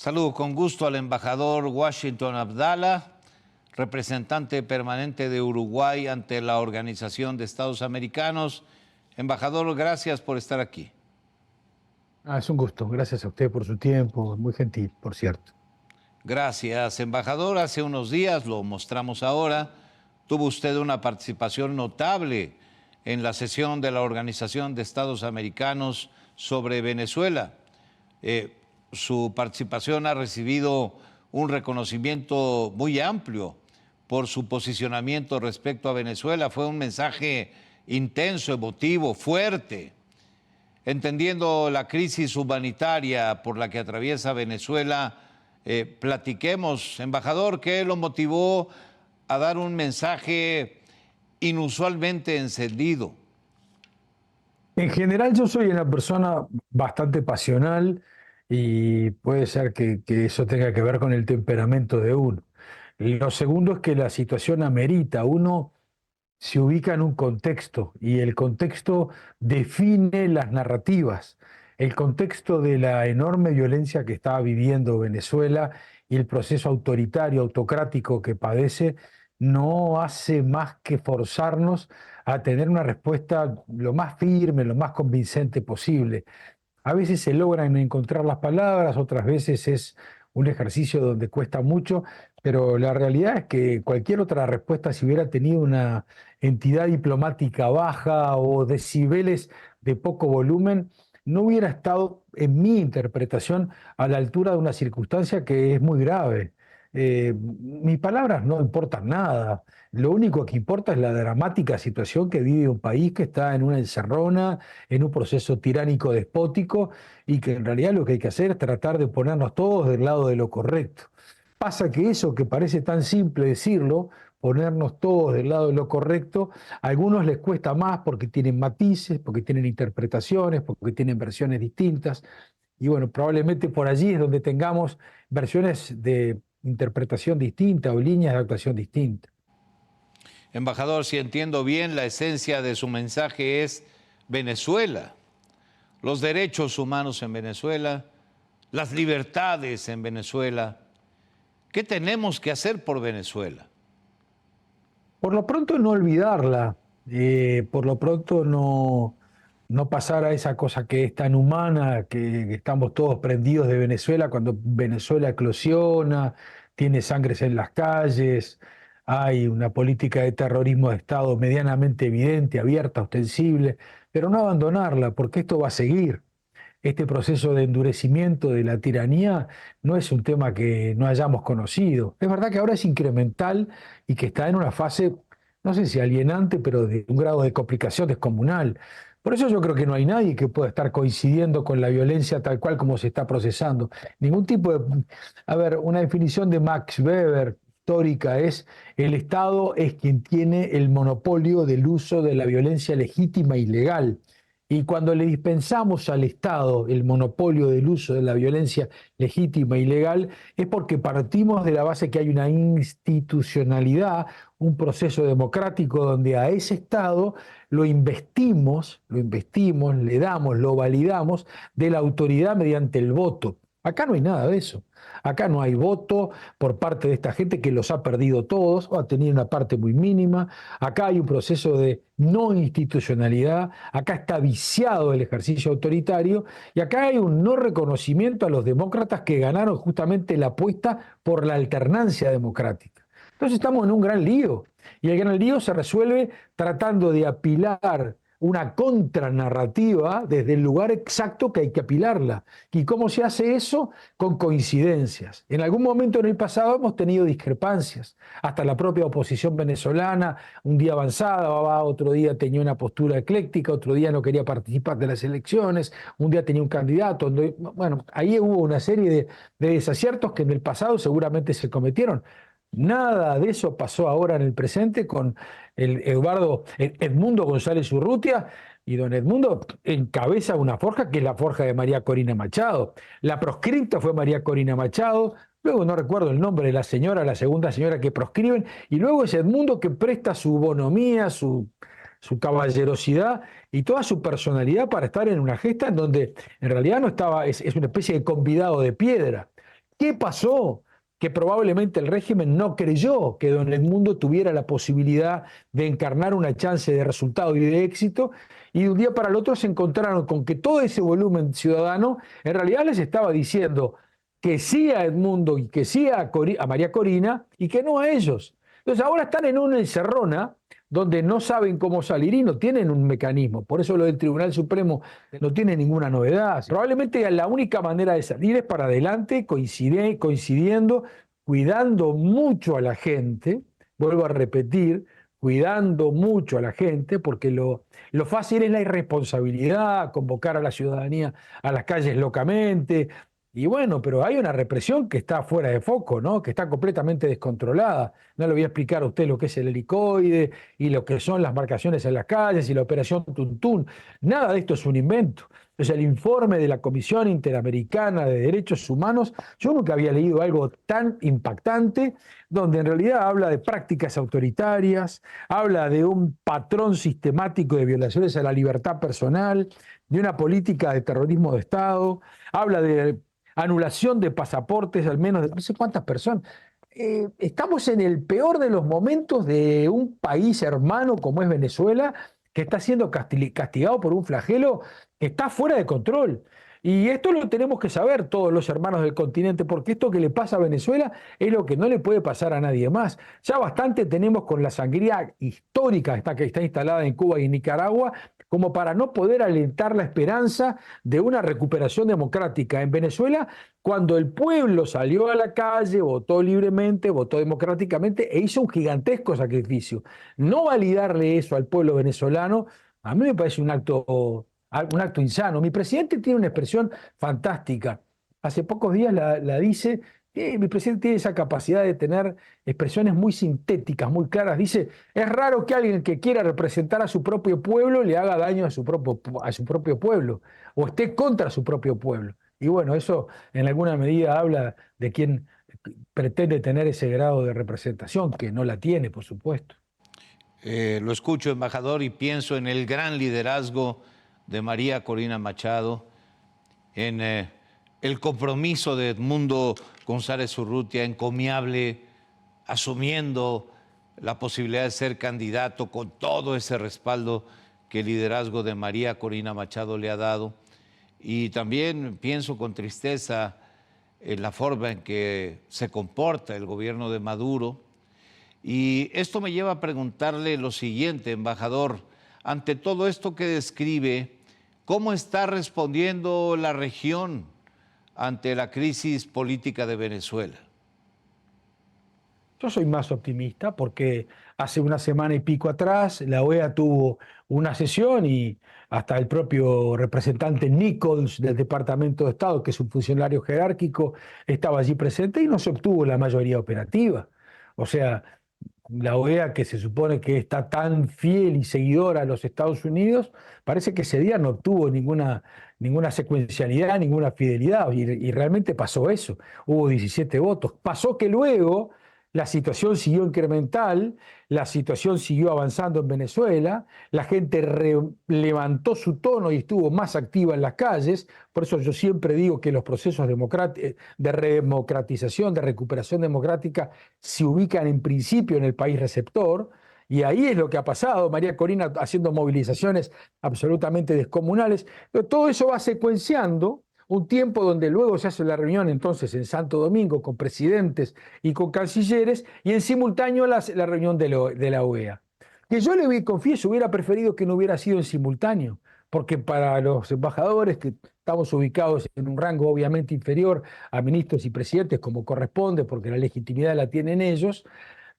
Saludo con gusto al embajador Washington Abdala, representante permanente de Uruguay ante la Organización de Estados Americanos. Embajador, gracias por estar aquí. Es un gusto. Gracias a usted por su tiempo. Muy gentil, por cierto. Gracias, embajador. Hace unos días, lo mostramos ahora, tuvo usted una participación notable en la sesión de la Organización de Estados Americanos sobre Venezuela. Su participación ha recibido un reconocimiento muy amplio por su posicionamiento respecto a Venezuela. Fue un mensaje intenso, emotivo, fuerte, entendiendo la crisis humanitaria por la que atraviesa Venezuela. Platiquemos, embajador, ¿qué lo motivó a dar un mensaje inusualmente encendido? En general, yo soy una persona bastante pasional y puede ser que eso tenga que ver con el temperamento de uno. Y lo segundo es que la situación amerita. Uno se ubica en un contexto y el contexto define las narrativas. El contexto de la enorme violencia que está viviendo Venezuela y el proceso autoritario, autocrático que padece, no hace más que forzarnos a tener una respuesta lo más firme, lo más convincente posible. A veces se logran encontrar las palabras, otras veces es un ejercicio donde cuesta mucho, pero la realidad es que cualquier otra respuesta, si hubiera tenido una entidad diplomática baja o decibeles de poco volumen, no hubiera estado, en mi interpretación, a la altura de una circunstancia que es muy grave. Mis palabras no importan nada. Lo único que importa es la dramática situación que vive un país que está en una encerrona, en un proceso tiránico despótico y que en realidad lo que hay que hacer es tratar de ponernos todos del lado de lo correcto. Pasa que eso que parece tan simple decirlo, ponernos todos del lado de lo correcto, a algunos les cuesta más porque tienen matices, porque tienen interpretaciones, porque tienen versiones distintas. Y bueno, probablemente por allí es donde tengamos versiones de interpretación distinta o líneas de actuación distintas. Embajador, si entiendo bien, la esencia de su mensaje es Venezuela, los derechos humanos en Venezuela, las libertades en Venezuela. ¿Qué tenemos que hacer por Venezuela? Por lo pronto no olvidarla, por lo pronto no pasar a esa cosa que es tan humana, que estamos todos prendidos de Venezuela cuando Venezuela eclosiona, tiene sangres en las calles, hay una política de terrorismo de Estado medianamente evidente, abierta, ostensible, pero no abandonarla, porque esto va a seguir. Este proceso de endurecimiento de la tiranía no es un tema que no hayamos conocido. Es verdad que ahora es incremental y que está en una fase, no sé si alienante, pero de un grado de complicación descomunal. Por eso yo creo que no hay nadie que pueda estar coincidiendo con la violencia tal cual como se está procesando. Ningún tipo de... A ver, una definición de Max Weber histórica es: el Estado es quien tiene el monopolio del uso de la violencia legítima y legal. Y cuando le dispensamos al Estado el monopolio del uso de la violencia legítima y legal, es porque partimos de la base que hay una institucionalidad, un proceso democrático donde a ese Estado lo investimos, le damos, lo validamos de la autoridad mediante el voto. Acá no hay nada de eso. Acá no hay voto por parte de esta gente que los ha perdido todos o ha tenido una parte muy mínima. Acá hay un proceso de no institucionalidad. Acá está viciado el ejercicio autoritario y acá hay un no reconocimiento a los demócratas que ganaron justamente la apuesta por la alternancia democrática. Entonces estamos en un gran lío y el gran lío se resuelve tratando de apilar una contranarrativa desde el lugar exacto que hay que apilarla. ¿Y cómo se hace eso? Con coincidencias. En algún momento en el pasado hemos tenido discrepancias. Hasta la propia oposición venezolana, un día avanzada, otro día tenía una postura ecléctica, otro día no quería participar de las elecciones, un día tenía un candidato. Bueno, ahí hubo una serie de desaciertos que en el pasado seguramente se cometieron. Nada de eso pasó ahora en el presente con Edmundo González Urrutia, y don Edmundo encabeza una forja que es la forja de María Corina Machado. La proscripta fue María Corina Machado, luego no recuerdo el nombre de la señora, la segunda señora que proscriben, y luego es Edmundo que presta su bonomía, su caballerosidad y toda su personalidad para estar en una gesta en donde en realidad no estaba, es una especie de convidado de piedra. ¿Qué pasó? Que probablemente el régimen no creyó que Don Edmundo tuviera la posibilidad de encarnar una chance de resultado y de éxito, y de un día para el otro se encontraron con que todo ese volumen ciudadano en realidad les estaba diciendo que sí a Edmundo y que sí a María Corina y que no a ellos. Entonces ahora están en una encerrona donde no saben cómo salir y no tienen un mecanismo. Por eso lo del Tribunal Supremo no tiene ninguna novedad. Probablemente la única manera de salir es para adelante, coincidiendo, cuidando mucho a la gente, vuelvo a repetir, cuidando mucho a la gente, porque lo fácil es la irresponsabilidad, convocar a la ciudadanía a las calles locamente. Y bueno, pero hay una represión que está fuera de foco, ¿no? Que está completamente descontrolada. No le voy a explicar a usted lo que es el helicoide y lo que son las marcaciones en las calles y la operación Tuntún. Nada de esto es un invento. Es el informe de la Comisión Interamericana de Derechos Humanos. Yo nunca había leído algo tan impactante, donde en realidad habla de prácticas autoritarias, habla de un patrón sistemático de violaciones a la libertad personal, de una política de terrorismo de Estado, habla de anulación de pasaportes, al menos de no sé cuántas personas. Estamos en el peor de los momentos de un país hermano como es Venezuela, que está siendo castigado por un flagelo que está fuera de control. Y esto lo tenemos que saber todos los hermanos del continente, porque esto que le pasa a Venezuela es lo que no le puede pasar a nadie más. Ya bastante tenemos con la sangría histórica que está instalada en Cuba y Nicaragua, como para no poder alentar la esperanza de una recuperación democrática en Venezuela, cuando el pueblo salió a la calle, votó libremente, votó democráticamente e hizo un gigantesco sacrificio. No validarle eso al pueblo venezolano, a mí me parece un acto insano. Mi presidente tiene una expresión fantástica. Hace pocos días la dice, mi presidente tiene esa capacidad de tener expresiones muy sintéticas, muy claras. Dice, es raro que alguien que quiera representar a su propio pueblo le haga daño a su propio pueblo o esté contra su propio pueblo. Y bueno, eso en alguna medida habla de quien pretende tener ese grado de representación, que no la tiene, por supuesto. Lo escucho, embajador, y pienso en el gran liderazgo de María Corina Machado, en el compromiso de Edmundo González Urrutia, encomiable, asumiendo la posibilidad de ser candidato con todo ese respaldo que el liderazgo de María Corina Machado le ha dado. Y también pienso con tristeza en la forma en que se comporta el gobierno de Maduro. Y esto me lleva a preguntarle lo siguiente, embajador, ante todo esto que describe, ¿cómo está respondiendo la región ante la crisis política de Venezuela? Yo soy más optimista porque hace una semana y pico atrás la OEA tuvo una sesión y hasta el propio representante Nichols del Departamento de Estado, que es un funcionario jerárquico, estaba allí presente y no se obtuvo la mayoría operativa. O sea, la OEA, que se supone que está tan fiel y seguidora a los Estados Unidos, parece que ese día no obtuvo ninguna secuencialidad, ninguna fidelidad, y realmente pasó eso. Hubo 17 votos. Pasó que luego la situación siguió incremental, la situación siguió avanzando en Venezuela, la gente levantó su tono y estuvo más activa en las calles. Por eso yo siempre digo que los procesos de redemocratización, de recuperación democrática, se ubican en principio en el país receptor. Y ahí es lo que ha pasado, María Corina haciendo movilizaciones absolutamente descomunales. Pero todo eso va secuenciando un tiempo donde luego se hace la reunión entonces en Santo Domingo con presidentes y con cancilleres, y en simultáneo la reunión de la OEA. Que yo le confieso, hubiera preferido que no hubiera sido en simultáneo, porque para los embajadores que estamos ubicados en un rango obviamente inferior a ministros y presidentes como corresponde, porque la legitimidad la tienen ellos,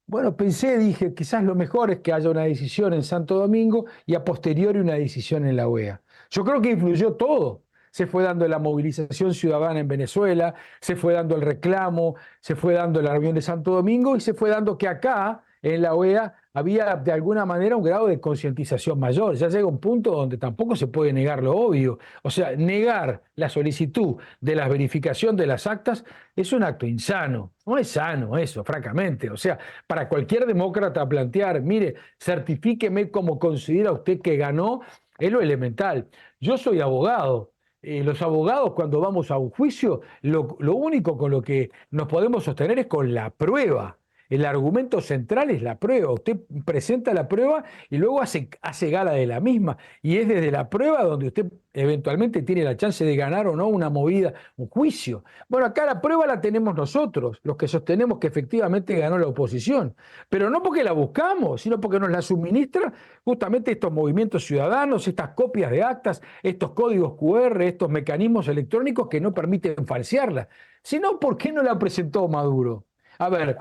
bueno, dije, quizás lo mejor es que haya una decisión en Santo Domingo y a posteriori una decisión en la OEA. Yo creo que influyó todo. Se fue dando la movilización ciudadana en Venezuela, se fue dando el reclamo, se fue dando la reunión de Santo Domingo y se fue dando que acá, en la OEA, había de alguna manera un grado de concientización mayor. Ya llega un punto donde tampoco se puede negar lo obvio. O sea, negar la solicitud de la verificación de las actas es un acto insano. No es sano eso, francamente. O sea, para cualquier demócrata plantear, mire, certifíqueme como considera usted que ganó, es lo elemental. Yo soy abogado los abogados cuando vamos a un juicio, lo único con lo que nos podemos sostener es con la prueba. El argumento central es la prueba. Usted presenta la prueba y luego hace gala de la misma. Y es desde la prueba donde usted eventualmente tiene la chance de ganar o no una movida, un juicio. Bueno, acá la prueba la tenemos nosotros, los que sostenemos que efectivamente ganó la oposición. Pero no porque la buscamos, sino porque nos la suministra justamente estos movimientos ciudadanos, estas copias de actas, estos códigos QR, estos mecanismos electrónicos que no permiten falsearla. Si no, ¿por qué no la presentó Maduro? A ver,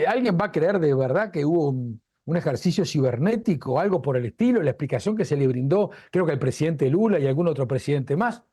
¿alguien va a creer de verdad que hubo un ejercicio cibernético o algo por el estilo? La explicación que se le brindó, creo que el presidente Lula y algún otro presidente más,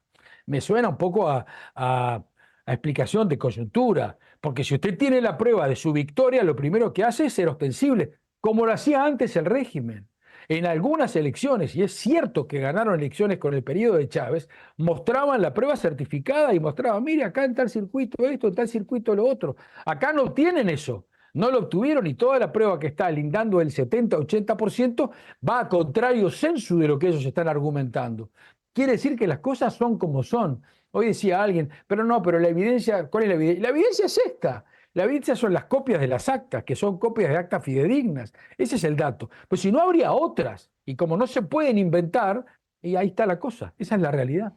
me suena un poco a explicación de coyuntura, porque si usted tiene la prueba de su victoria, lo primero que hace es ser ostensible, como lo hacía antes el régimen. En algunas elecciones, y es cierto que ganaron elecciones con el periodo de Chávez, mostraban la prueba certificada y mostraban, mire, acá en tal circuito esto, en tal circuito lo otro. Acá no tienen eso, no lo obtuvieron y toda la prueba que está lindando el 70-80% va a contrario sensu de lo que ellos están argumentando. Quiere decir que las cosas son como son. Hoy decía alguien, pero no, pero la evidencia, ¿cuál es la evidencia? La evidencia es esta. La evidencia son las copias de las actas, que son copias de actas fidedignas. Ese es el dato. Pues si no, habría otras. Y como no se pueden inventar, y ahí está la cosa. Esa es la realidad.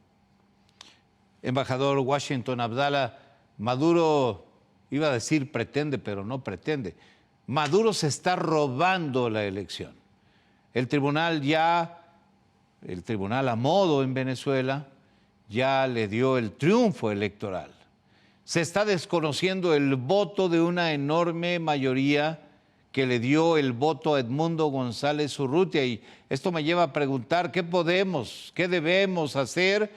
Embajador Washington Abdala, Maduro, iba a decir pretende, pero no pretende. Maduro se está robando la elección. El tribunal el tribunal a modo en Venezuela, ya le dio el triunfo electoral. Se está desconociendo el voto de una enorme mayoría que le dio el voto a Edmundo González Urrutia. Y esto me lleva a preguntar qué debemos hacer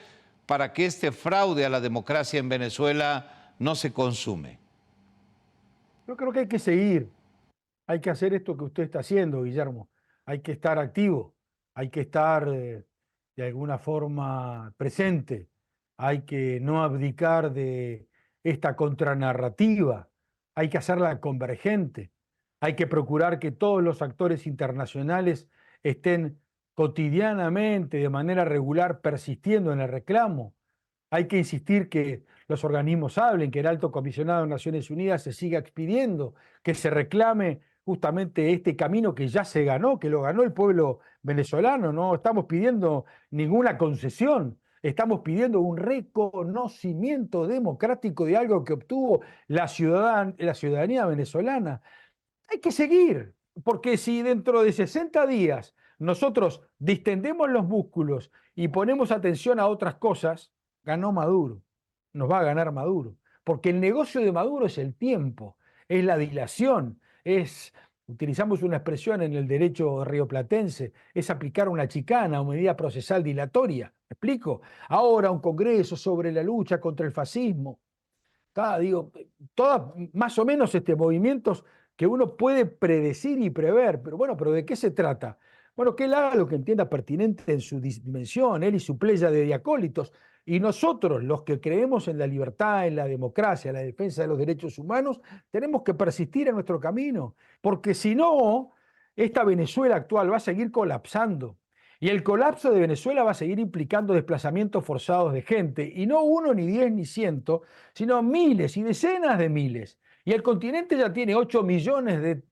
para que este fraude a la democracia en Venezuela no se consume. Yo creo que hay que seguir. Hay que hacer esto que usted está haciendo, Guillermo. Hay que estar activo. Hay que estar de alguna forma presente. Hay que no abdicar de esta contranarrativa. Hay que hacerla convergente. Hay que procurar que todos los actores internacionales estén cotidianamente, de manera regular, persistiendo en el reclamo. Hay que insistir que los organismos hablen, que el alto comisionado de Naciones Unidas se siga expidiendo, que se reclame justamente este camino que ya se ganó, que lo ganó el pueblo venezolano. No estamos pidiendo ninguna concesión, estamos pidiendo un reconocimiento democrático de algo que obtuvo la ciudadanía venezolana. Hay que seguir, porque si dentro de 60 días nosotros distendemos los músculos y ponemos atención a otras cosas, ganó Maduro, nos va a ganar Maduro, porque el negocio de Maduro es el tiempo, es la dilación, utilizamos una expresión en el derecho rioplatense, es aplicar una chicana o medida procesal dilatoria. ¿Me explico? Ahora un congreso sobre la lucha contra el fascismo, digo, todas más o menos movimientos que uno puede predecir y prever, pero bueno, ¿pero de qué se trata? Bueno, que él haga lo que entienda pertinente en su dimensión, él y su playa de diacólitos, y nosotros, los que creemos en la libertad, en la democracia, en la defensa de los derechos humanos, tenemos que persistir en nuestro camino, porque si no, esta Venezuela actual va a seguir colapsando. Y el colapso de Venezuela va a seguir implicando desplazamientos forzados de gente, y no uno, ni 10, ni 100, sino miles y decenas de miles. Y el continente ya tiene 8 millones de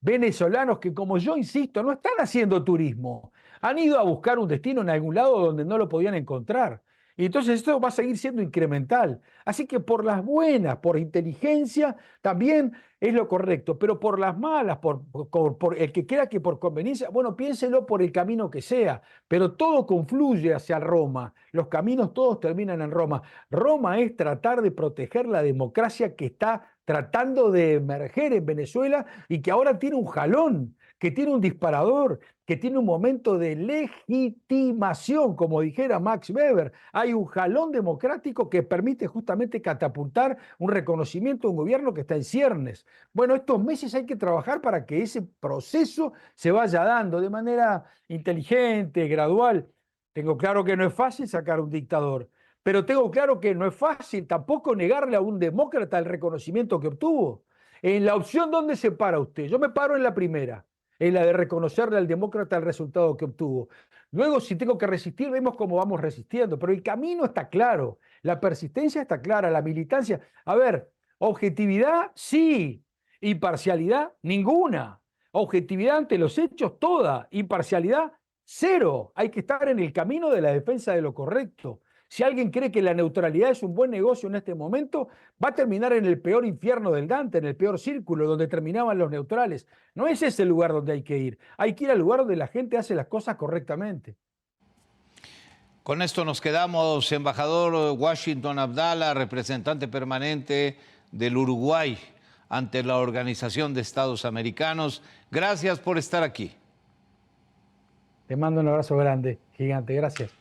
venezolanos que, como yo insisto, no están haciendo turismo. Han ido a buscar un destino en algún lado donde no lo podían encontrar. Y entonces esto va a seguir siendo incremental. Así que por las buenas, por inteligencia, también es lo correcto, pero por las malas, por el que crea que por conveniencia, bueno, piénselo por el camino que sea, pero todo confluye hacia Roma. Los caminos todos terminan en Roma. Roma es tratar de proteger la democracia que está tratando de emerger en Venezuela y que ahora tiene un jalón, que tiene un disparador, que tiene un momento de legitimación, como dijera Max Weber. Hay un jalón democrático que permite justamente catapultar un reconocimiento de un gobierno que está en ciernes. Bueno, estos meses hay que trabajar para que ese proceso se vaya dando de manera inteligente, gradual. Tengo claro que no es fácil sacar un dictador, pero tengo claro que no es fácil tampoco negarle a un demócrata el reconocimiento que obtuvo. En la opción, ¿dónde se para usted? Yo me paro en la primera. es la de reconocerle al demócrata el resultado que obtuvo. Luego, si tengo que resistir, vemos cómo vamos resistiendo, pero el camino está claro, la persistencia está clara, la militancia. A ver, objetividad, sí, imparcialidad, ninguna. Objetividad ante los hechos, toda. Imparcialidad, cero. Hay que estar en el camino de la defensa de lo correcto. Si alguien cree que la neutralidad es un buen negocio en este momento, va a terminar en el peor infierno del Dante, en el peor círculo donde terminaban los neutrales. No es ese el lugar donde hay que ir. Hay que ir al lugar donde la gente hace las cosas correctamente. Con esto nos quedamos, embajador Washington Abdala, representante permanente del Uruguay ante la Organización de Estados Americanos. Gracias por estar aquí. Te mando un abrazo grande, gigante. Gracias.